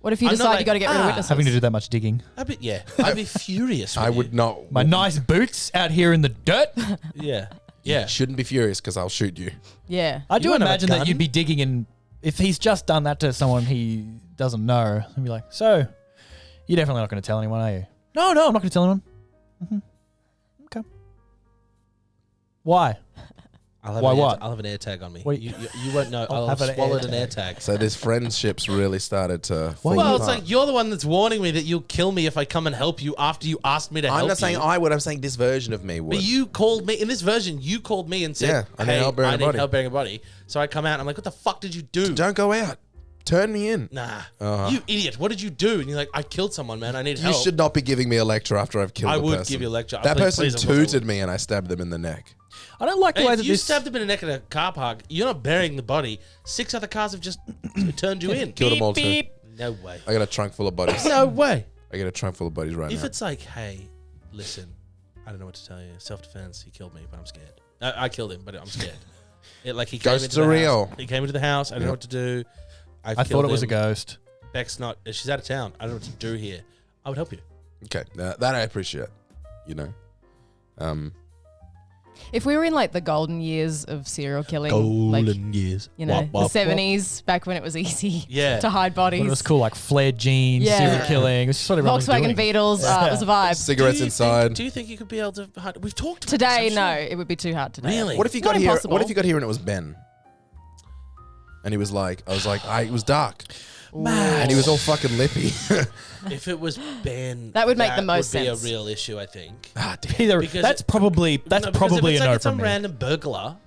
what if you I'm not decide like, you got to get rid of witnesses? Having to do that much digging. I'd be furious. I with would not. My nice boots out here in the dirt. you. Yeah. Yeah. Shouldn't be furious because I'll shoot you. Yeah, I do won't have a imagine that gun? you'd be digging in. If he's just done that to someone he doesn't know, he'd be like, so, you're definitely not going to tell anyone, are you? No, I'm not going to tell anyone. Okay. Why? Why what? I'll have an air tag on me. Wait. You won't know. I'll I'll have have an swallowed air an air tag. So this friendships really started to fall Well, it's apart. like you're the one that's warning me that you'll kill me if I come and help you after you asked me to help you. I'm not saying I would. I'm saying this version of me would. But you called me in this version. You called me and said, Yeah, I need "Hey, help burying I a need body." help burying a body." So I come out and I'm like, "What the fuck did you do?" Don't go out. Turn me in. Nah, Uh-huh. you idiot! What did you do? And you're like, "I killed someone, man. I need You help." should not be giving me a lecture after I've killed I the would person. give you a lecture. That Please, person please, of course I tooted would. me and I stabbed them in the neck. I don't like the Hey, way if that you this... stabbed him in the neck at a car park, you're not burying the body. 6 other cars have just turned you in. Killed them all too. No way. I got a trunk full of bodies. No way. I got a trunk full of bodies right If now. it's like, hey, listen, I don't know what to tell you. Self-defense. He killed me, but I'm scared. I killed him, but I'm scared. He came Ghosts into the are real. house. He came into the house. I don't know what to do. I thought it was a ghost. Beck's not. She's out of town. I don't know what to do here. I would help you. Okay, that I appreciate. You know, if we were in like the golden years of serial killing, like years. you know the 70s, back when it was easy Yeah. to hide bodies, When it was cool, like flared jeans, Yeah. serial killing. It was just what everyone was Volkswagen doing. Beetles, it was a vibe. cigarettes inside. Do you think you could be able to hide? We've talked about Today, this, no, I'm sure. it would be too hard today. Really? What if you Not got here? impossible. What if you got here and it was Ben? And he was like, it was dark, and he was all fucking lippy. If it was Ben, That would make the most would sense. be a real issue, I think. Ah, damn. Either, Because that's probably No, because probably if a it's no like from some me. random burglar,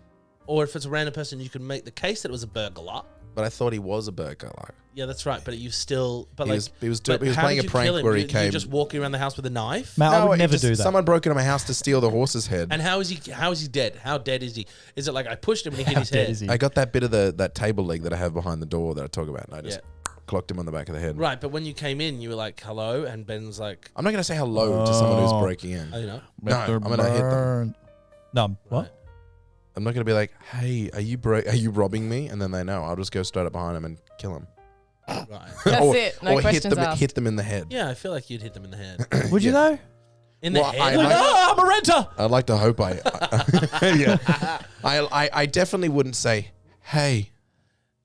or if it's a random person, you can make the case that it was a burglar. But I thought he was a burglar. Yeah, that's right. But you still. But He was playing a prank where he came. You just walking around the house with a knife. Matt, I would never do that. Someone broke into my house to steal the horse's head. And how is he dead? How dead is he? Is it like I pushed him and he hit his dead head? is he? I got that bit of that table leg that I have behind the door that I talk about, and I just clocked him on the back of the head. Right, but when you came in, you were like, "Hello," and Ben's like, I'm not going to say hello to someone who's breaking in. "Oh, you know." No, I'm going to hit them. No, what? I'm not going to be like, "Hey, are you robbing me?" And then they know. I'll just go straight up behind him and kill him. Right. That's it. No or questions asked. hit them in the head. Yeah, I feel like you'd hit them in the head. Would you though? In the Well, head. I'm a renter. I'd like to hope yeah. I definitely wouldn't say, "Hey."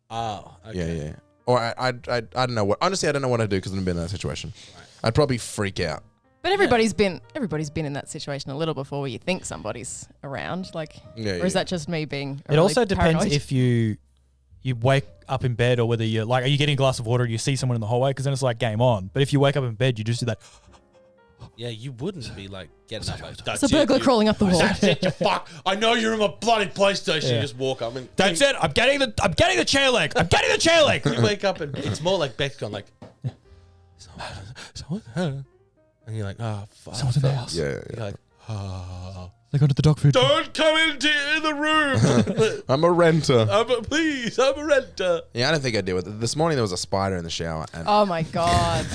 Oh, okay. Yeah. Or I don't know what. Honestly, I don't know what I'd do because I've been in that situation. Right. I'd probably freak out. But everybody's been in that situation a little before where you think somebody's around. Like, or is that just me being? It also depends paranoid? if you wake up in bed or whether you're like, are you getting a glass of water and you see someone in the hallway? Because then it's like game on. But if you wake up in bed, you just do that. Yeah, you wouldn't be like getting up like, It's a burglar crawling up the wall. That's it, you fuck. I know you're in my bloody PlayStation. You just walk up and That's it. I'm getting the chair leg. I'm getting the chair leg. you wake up and it's more like Beck's gone like, someone, and you're like, oh fuck. Someone's in the house. Yeah. You're like, oh. They're going to the dog food. Don't come into the room. I'm a renter. Please, I'm a renter. Yeah, I don't think I'd deal with it. This morning there was a spider in the shower, and Oh my god!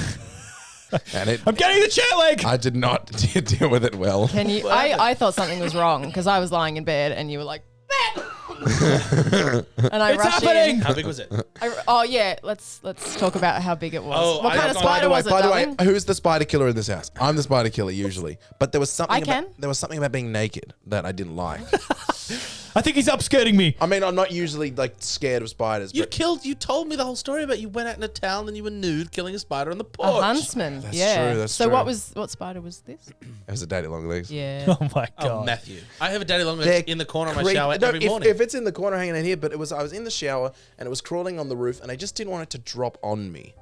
I'm getting the chair leg. I did not deal with it well. Can you? I thought something was wrong because I was lying in bed and you were like, and I It's rushed happening. in. How big was it? Oh yeah, let's talk about how big it was. Oh, What kind of spider was it, By the darling? way, who's the spider killer in this house? I'm the spider killer usually, but there was something. I there was something about being naked that I didn't like. I think he's upskirting me. I mean, I'm not usually like scared of spiders. You But you told me the whole story about you went out in a towel and you were nude killing a spider on the A porch. huntsman. That's yeah. true, that's so true. what spider was this? it was a daddy long legs. Yeah. Oh my Oh, god. Matthew. I have a daddy long They're legs in the corner of my creep- shower No, every morning. if it's in the corner hanging in here, but I was in the shower and it was crawling on the roof, and I just didn't want it to drop on me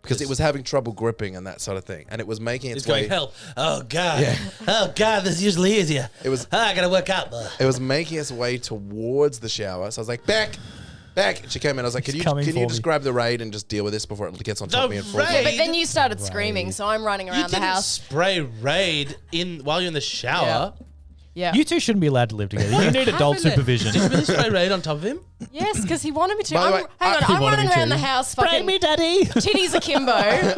because it was having trouble gripping and that sort of thing, and it was making its He's going, way. help. Oh, God. Yeah. Oh, God, this usually is here. It was- I got to work out. It was making its way towards the shower, so I was like, back. And she came in. I was like, can you coming for just me. grab the raid and just deal with this before it gets on top of me and falls raid? off? But then you started screaming, so I'm running You around the didn't house. spray Raid while you're in the shower. Yeah. You two shouldn't be allowed to live together. You need adult Happened there? supervision. Did you really spray Raid on top of him? Yes, because he wanted me to. By the way, Hang he on, I'm wanted running me around to. the house, fucking daddy. titties akimbo,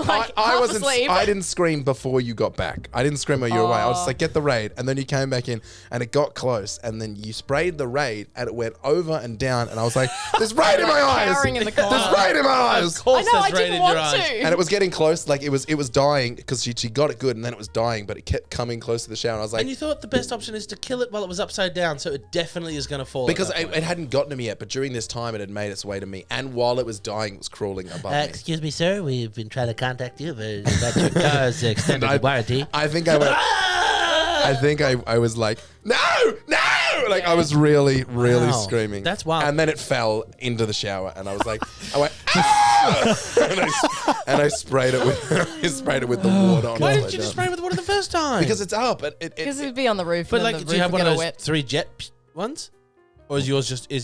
like half asleep. I didn't scream before you got back. I didn't scream while you were away. I was just like, get the raid. And then you came back in and it got close. And then you sprayed the raid and it went over and down. And I was like, there's raid in my eyes. Cowering in the corner. There's raid in my eyes. Of course I know, I there's Raid didn't in your want eyes. to. And it was getting close. Like it was dying because she got it good and then it was dying, but it kept coming close to the shower. And I was like, And you thought the best option is to kill it while it was upside down, so it definitely is going to fall. because at that point. it hadn't gotten to me yet, but during this time it had made its way to me. And while it was dying, it was crawling above me. Excuse me, sir. We've been trying to contact you about your car's extended warranty. I think I went. I think I was like, no. Like I was really Wow. screaming. That's wild. And then it fell into the shower, and I was like, I went, ah! and I sprayed it with the water. On Why it. didn't you just spray it with water the first time? Because it's up. Because it'd be on the roof. But and then like, the do you roof have would one of get all those wet. 3 jet ones, or is yours just No,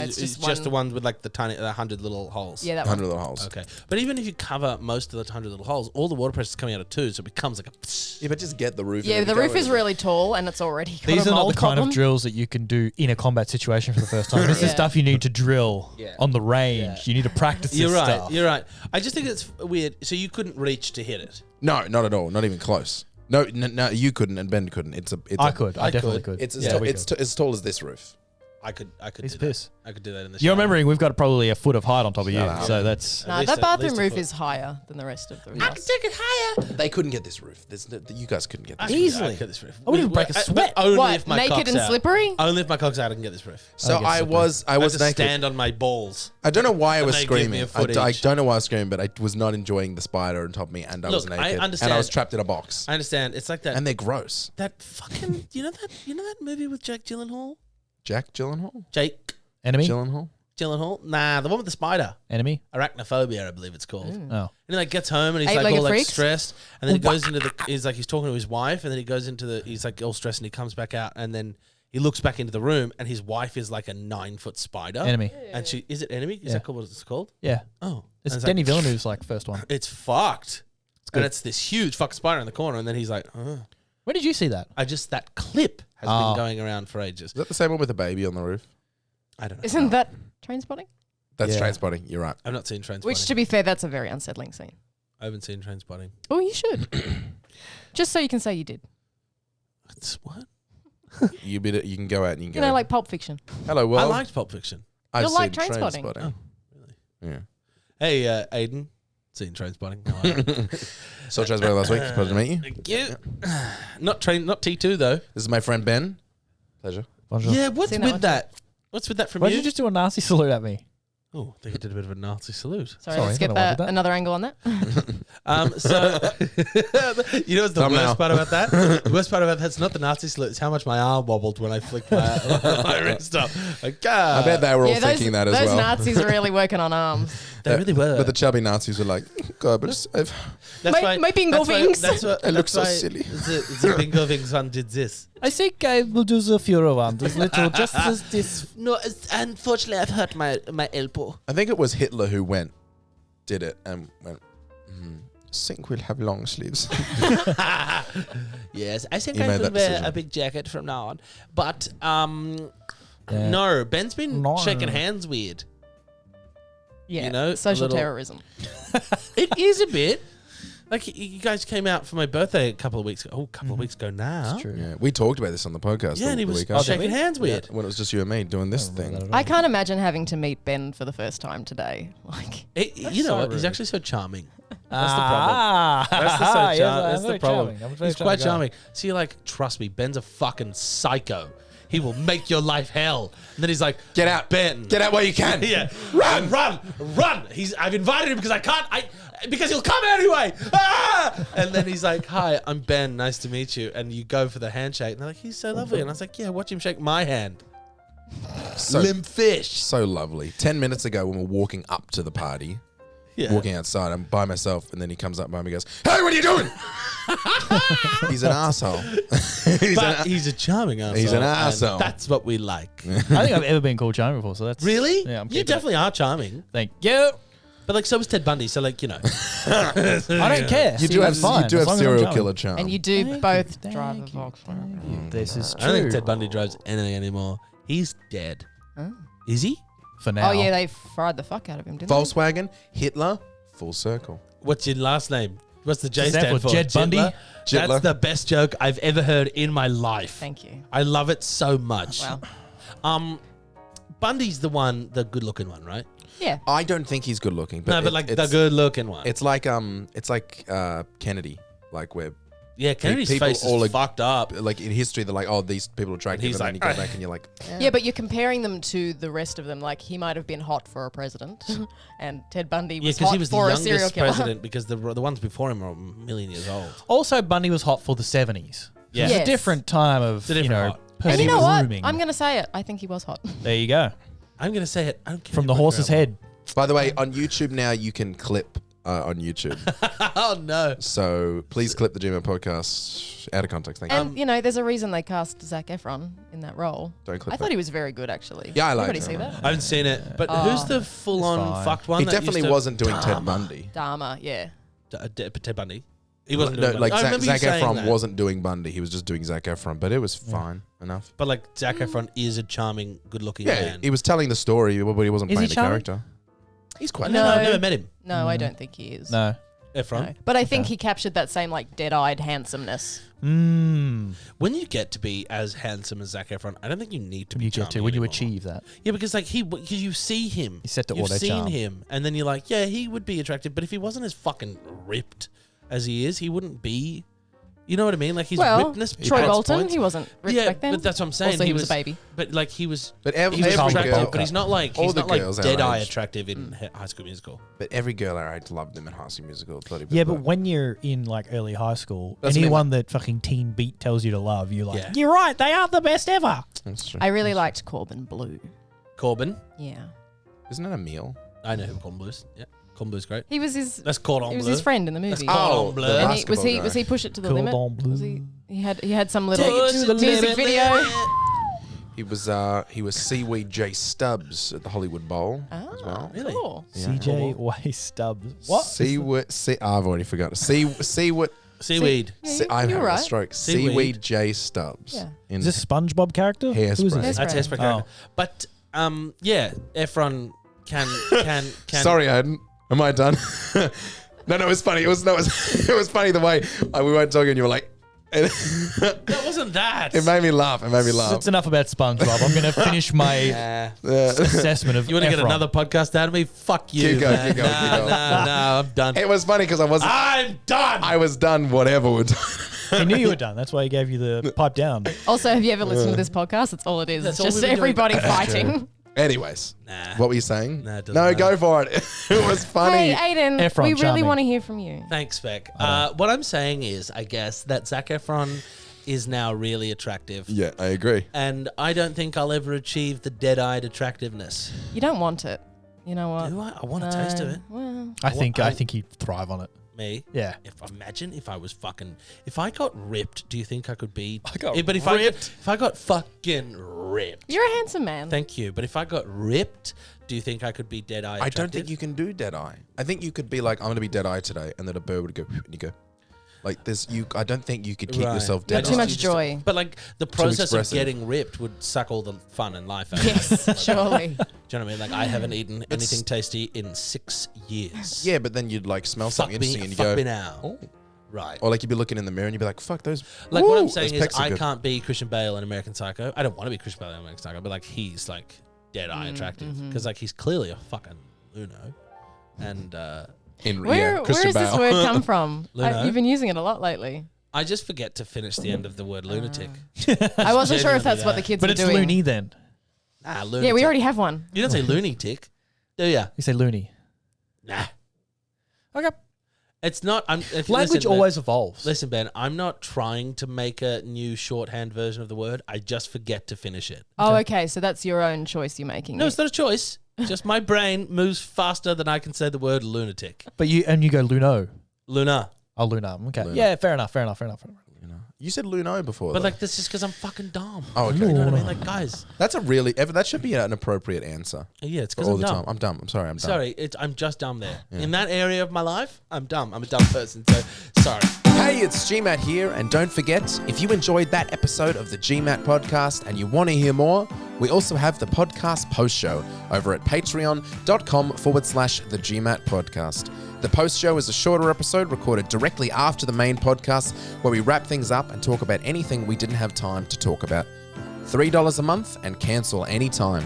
it's just the one. one with like the tiny 100 little holes? Yeah, that 100 one. little holes. Okay, but even if you cover most of the 100 little holes, all the water pressure is coming out of 2, so it becomes like a. Yeah, but just get the roof. Yeah, and the go roof with is it. really tall and it's already got These a are not mold the kind problem. of drills that you can do in a combat situation for the first time. This Yeah. is stuff you need to drill Yeah. on the range. Yeah. You need to practice You're this right. stuff. You're right. I just think it's weird. So you couldn't reach to hit it. No, not at all. Not even close. No, you couldn't, and Ben couldn't. I could. I definitely could. It's Yeah, we it's could. as tall as this roof. I could Piece do of that. piss. I could do that in the shower. You're remembering we've got probably a foot of height on top of you, No. so that's. No, least that a- bathroom least a roof foot. is higher than the rest of the I can house. take it higher. They couldn't get this roof. You guys couldn't get this. Easily. roof. I this roof. I wouldn't even break a But sweat. Only What, if my naked cock's and out. slippery? Only if my cock's out, I can get this roof. So I I guess was I was have to naked. stand on my balls. I don't know why I And was they give me screaming. a foot I each. don't know why I was screaming, but I was not enjoying the spider on top of me, and I was Look, I naked, and understand. I was trapped in a box, I understand. It's like that. and they're gross. that fucking. You know that movie with Jake Gyllenhaal? Jack Gyllenhaal. Jake Enemy? Gyllenhaal. Gyllenhaal? Nah, the one with the spider. Enemy? Arachnophobia, I believe it's called. Oh. And he like gets home and he's like Eight-legged all like freaks? stressed, and then he goes into he's like he's talking to his wife, and then he goes into he's like all stressed, and he comes back out, and then he looks back into the room, and his wife is like a 9-foot spider. Enemy. And is it Enemy? Is Yeah. that what it's called? Yeah. Oh. It's And Denny like, Villeneuve's like first one. it's fucked. good. And it's this huge fucking spider in the corner, and then he's like, When did you see that? that clip has Oh. been going around for ages. Is that the same one with the baby on the roof? I don't know. Isn't that Trainspotting? That's Yeah. Trainspotting. You're right. I've not seen Trainspotting. Which, to be fair, that's a very unsettling scene. I haven't seen Trainspotting. Oh, you should. Just so you can say you did. It's what? You can go out and you can You go. know, like Pulp Fiction. Hello, world. I liked Pulp Fiction. I've You'll like seen Trainspotting. Oh, really? Yeah. Hey, Aidan. Seen Trainspotting. How are you? Saw Trainspotting last week. Pleasure to meet you. Thank you. Not T2 though. This is my friend Ben. Pleasure. Bonjour. Yeah, what's Seen that with one that? What's with that from Why you? did you just do a Nazi salute at me? Oh, I think you did a bit of a Nazi salute. Sorry, Sorry, let's I get don't know why I did that. another angle on that. So you know what's the Thumbnail. worst part about that? The worst part about that's not the Nazi salute. It's how much my arm wobbled when I flicked my wrist up. Like, I bet they were all those, thinking that as those well. Nazis are really working on arms. they really were. But the chubby Nazis were like, God, but That's My bingo that's why- wings. That's what, It looks that's so why silly. The bingo wings one did this. I think I will do the Führer one. This little, just this. No, unfortunately, I've hurt my elbow. I think it was Hitler who did it and went, I think we'll have long sleeves. Yes, I think He I made will that wear decision. a big jacket from now on. But Yeah. no, Ben's been No. shaking hands weird. Yeah, You know, social a little- terrorism. It is a bit. Like, you guys came out for my birthday a couple of weeks ago. Oh, a couple of weeks ago now. It's true. Yeah, we talked about this on the podcast. Yeah, and he the was week after. shaking hands Yeah, weird. when it was just you and me doing this thing. I can't imagine having to meet Ben for the first time today. Like, You know so what? He's rude. actually so charming. That's the problem. That's the, Yes, that's I'm the very problem. charming. I'm a very He's quite guy. charming. So you're like, trust me, Ben's a fucking psycho. He will make your life hell. And then he's like, Get out, Ben. Get out while you can. Yeah, run. I've invited him because I can't. Because he'll come anyway. Ah! And then he's like, "Hi, I'm Ben. Nice to meet you." And you go for the handshake, and they're like, "He's so lovely." And I was like, "Yeah, watch him shake my hand." So, Limp fish. so lovely. 10 minutes ago when we're walking up to the party, Yeah. walking outside, I'm by myself, and then he comes up behind me and goes, "Hey, what are you doing?" He's an asshole. He's a charming asshole. He's an and arsehole. That's what we like. I think I've ever been called charming before, so that's Really? Yeah, I'm You keeping definitely are charming. it. Thank you. But like, so was Ted Bundy. So like, you know. I don't care. You do have, Fine, you do as have long as I'm serial charming. killer charm. and you do Thank both you, drive a thank you, Volkswagen. thank you. This is I don't think true. Ted Bundy drives anything anymore. He's dead. Is he? For now. Oh yeah, they fried the fuck out of him, didn't Volkswagen, Hitler, full circle. What's your last name? What's the J Stand stand for for? Jed Bundy? Jitler? Jitler. That's the best joke I've ever heard in my life. they? Thank you. I love it so much. Wow. Bundy's the good-looking one, right? Yeah. I don't think he's good looking. But No, but like the good-looking one. It's like Kennedy, like where Yeah, Kennedy's people face all is fucked up. like in history they're like, oh, these people are attractive, He's and then you like, go back and you're like, Yeah, but you're comparing them to the rest of them. Like, he might have been hot for a president, and Ted Bundy Yeah, was because hot he was the for a serial youngest killer. president because the ones before him are a million years old. Also, Bundy was hot for the 70s. Yeah. It's a Yes. different time of, It's a different hot. And you know personal what? grooming. I'm going to say it. I think he was hot. There you go. I'm going to say it. I don't care From the what horse's grandma- head. By the way, on YouTube now you can clip on YouTube. Oh, no. So please clip the GMat podcast out of context. Thank you. And, you know, there's a reason they cast Zac Efron in that role. Don't clip I thought that. he was very good, actually. Yeah, I liked Anybody him. see that? I haven't seen it. But Oh. who's the full-on It's fine. fucked one? He that definitely used to- wasn't doing Ted Bundy. Dharma, yeah. Ted Bundy. He wasn't No, doing like Bundy. I Zac remember you saying Efron that. wasn't doing Bundy. He was just doing Zac Efron, but it was fine enough. But like Zac Efron is a charming, good-looking Yeah, man. he was telling the story, but he wasn't Is he playing the charming? character. He's quite. No. I've never met him. No, I don't think he is. No. Efron. No. But I think he captured that same, like, dead-eyed handsomeness. Mmm. When you get to be as handsome as Zac Efron, I don't think you need to be You get to, charming when you anymore. achieve that. Yeah, because like because you see him. He's set to You've auto seen charm. him, and then you're like, yeah, he would be attractive. But if he wasn't as fucking ripped as he is, he wouldn't be. You know what I mean? Like he's Well, rippedness. Troy adds Bolton, points. he wasn't ripped Yeah, back then. but that's what I'm saying. Also, he was a baby. But like he was. But He was every attractive, girl, but he's not like all he's the not like girls our dead-eye age. attractive in High School Musical. But every girl our age loved him in High School Musical. Bloody Yeah, but when you're in like early high school, That's what I mean, anyone that fucking Teen Beat tells you to love, you're like, Yeah. you're right, they are the best ever. that's true. I really liked Corbin Blue. Corbin, Yeah. Isn't that a meal? I know who Corbin Blue's. Yeah, Corbin Blue's great. He was his... That's Cordon He was Bleu. his friend in the movie. Cordon Bleu. the And he, basketball guy. was he push it to the Cordon limit? Bleu. Was he had some little Push it to the music limit. video. He was Seaweed J Stubbs at the Hollywood Bowl as well. Really? Cool. CJ Way Stubbs. What? I've already forgotten. Seaweed. Seaweed. Yeah, I'm you're having a right. stroke. Seaweed. Seaweed J Stubbs. Yeah. In Is this a SpongeBob character? Hairspray. Who is this? That's Hairspray. Hairspray. But yeah, Efron can. Sorry, Aidan. Am I done? No, it was funny. It was funny the way we weren't talking and you were like, That wasn't that. it made me laugh. It's enough about SpongeBob. I'm going to finish my assessment of You want to get Efron. another podcast out of me? Fuck you. Keep going, man. keep going, keep going. No, I'm done. It was funny because I'm done. I was done whatever we're doing. He knew you were done. That's why he gave you the pipe down. Also, have you ever listened to this podcast? That's all it is. That's It's all just we've been doing. everybody fighting. Anyways, Nah. what were you saying? Nah, it doesn't No, matter. go for it. It was funny. Hey, Aidan, Efron, we really charming. want to hear from you. Thanks, Beck. What I'm saying is, I guess, that Zac Efron is now really attractive. Yeah, I agree. And I don't think I'll ever achieve the dead-eyed attractiveness. You don't want it. You know what? Do I? I want a taste of it. Well, I think he'd thrive on it. Me? Yeah. Imagine if I was if I got ripped, do you think I could be? I got but if I got fucking ripped. you're a handsome man. Thank you. But if I got ripped, do you think I could be dead-eye I attractive? don't think you can do dead eye. I think you could be like, I'm going to be dead eye today, and then a bird would go, and you go. Like this, I don't think you could keep Right. yourself You have dead too eye. much joy. But like the process of expressive. getting ripped would suck all the fun and life out. Yes, surely. Do you know what I mean? Like I haven't eaten anything tasty in 6 years. Yeah, but then you'd like smell Fuck something me, interesting and you fuck go, me now. oh. Right. Or like you'd be looking in the mirror and you'd be like, fuck those. Like what I'm Woo, saying those is pecs are I good. can't be Christian Bale in American Psycho. I don't want to be Christian Bale in American Psycho, but like he's like dead-eye attractive. Because like he's clearly a fucking Luno. And Where Christian has this Bale. word come from? Luno? You've been using it a lot lately. I just forget to finish the end of the word lunatic. I wasn't sure if genuinely that's what the that. kids But were it's doing. loony then. Nah, lunatic. Yeah, we already have one. You don't say loony tick, do ya? You say loony. Nah. Okay. It's not. Language listen, always evolves. Listen, Ben, I'm not trying to make a new shorthand version of the word. I just forget to finish it. Oh, okay. So that's your own choice you're making. No, it's not a choice. Just my brain moves faster than I can say the word lunatic. But you go Luno. Luna. Oh, Luna. Okay. Luna. Yeah, fair enough. You said Luno before. But though. like, this is because I'm fucking dumb. Oh, okay. You know what I mean? Like, guys. That's that should be an appropriate answer. Yeah, it's because All I'm the dumb. time. I'm dumb. I'm sorry. I'm dumb. Sorry, I'm just dumb there. In that area of my life, I'm dumb. I'm a dumb person, so sorry. Hey, it's GMat here, and don't forget, if you enjoyed that episode of the GMat podcast and you want to hear more, we also have the podcast post show over at patreon.com/the GMat podcast. The post show is a shorter episode recorded directly after the main podcast where we wrap things up and talk about anything we didn't have time to talk about. $3 a month and cancel anytime.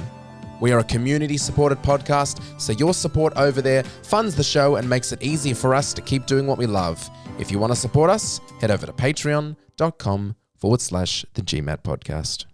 We are a community-supported podcast, so your support over there funds the show and makes it easier for us to keep doing what we love. If you want to support us, head over to patreon.com/the GMat podcast.